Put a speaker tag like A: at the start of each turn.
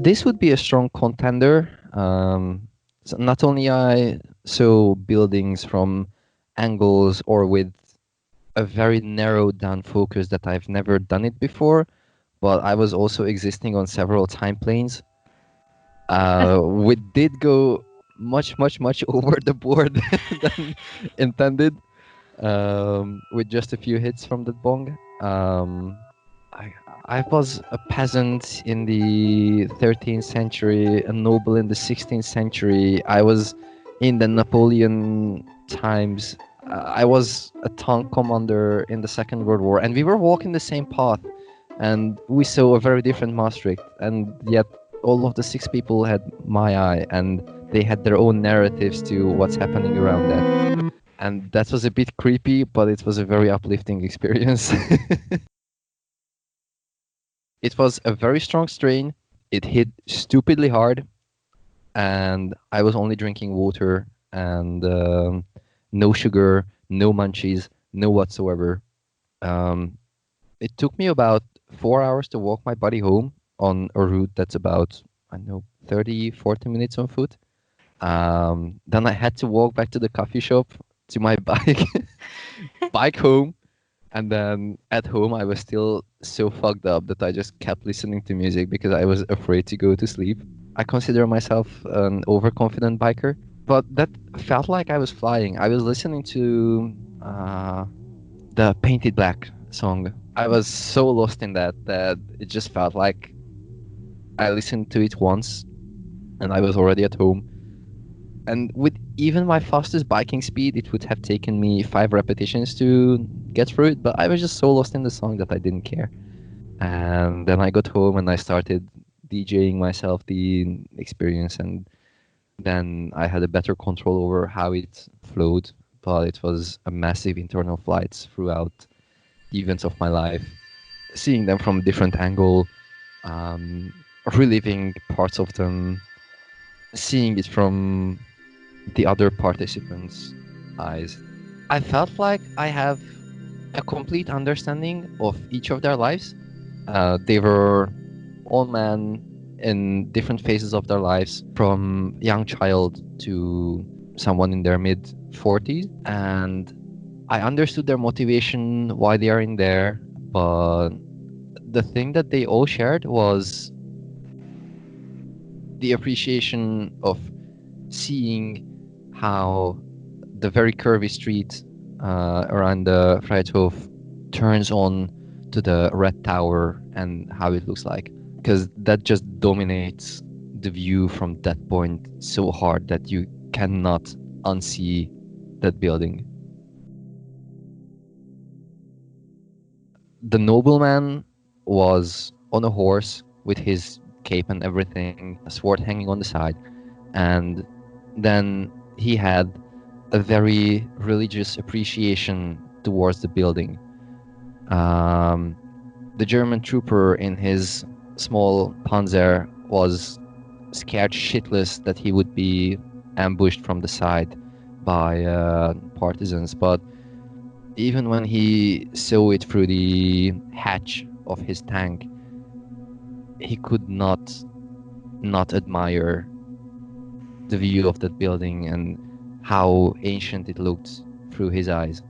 A: This would be a strong contender. So not only I saw buildings from angles or with a very narrowed down focus that I've never done it before, but I was also existing on several time planes. We did go much over the board than intended, with just a few hits from the bong. I, I was a peasant in the 13th century, a noble in the 16th century. I was in the Napoleon times. I was a tank commander in the Second World War, and we were walking the same path, and we saw a very different Maastricht, and yet all of the six people had my eye, and they had their own narratives to what's happening around that. And that was a bit creepy, but it was a very uplifting experience. It was a very strong strain. It hit stupidly hard, and I was only drinking water and no sugar, no munchies, no whatsoever. Um, it took me about 4 hours to walk my body home on a route that's about, I don't know, 30, 40 minutes on foot. Then I had to walk back to the coffee shop to my bike, bike home, and then at home, I was still so fucked up that I just kept listening to music because I was afraid to go to sleep. I consider myself an overconfident biker, but that felt like I was flying. I was listening to the Painted Black song. I was so lost in that it just felt like I listened to it once and I was already at home. And with even my fastest biking speed, it would have taken me 5 repetitions to get through it, but I was just so lost in the song that I didn't care. And then I got home and I started DJing myself the experience, and then I had a better control over how it flowed. But it was a massive internal flights throughout the events of my life, seeing them from a different angle, um, reliving parts of them, seeing it from the other participants' eyes. I felt like I have a complete understanding of each of their lives. They were all men in different phases of their lives, from young child to someone in their mid 40s, and I understood their motivation, why they are in there, but the thing that they all shared was the appreciation of seeing how the very curvy street around the Friedhof turns on to the Red Tower and how it looks like. Because that just dominates the view from that point so hard that you cannot unsee that building. The nobleman was on a horse with his cape and everything, a sword hanging on the side, and then he had a very religious appreciation towards the building. Um, the German trooper in his small Panzer was scared shitless that he would be ambushed from the side by partisans, but even when he saw it through the hatch of his tank, he could not admire the view of that building and how ancient it looked through his eyes.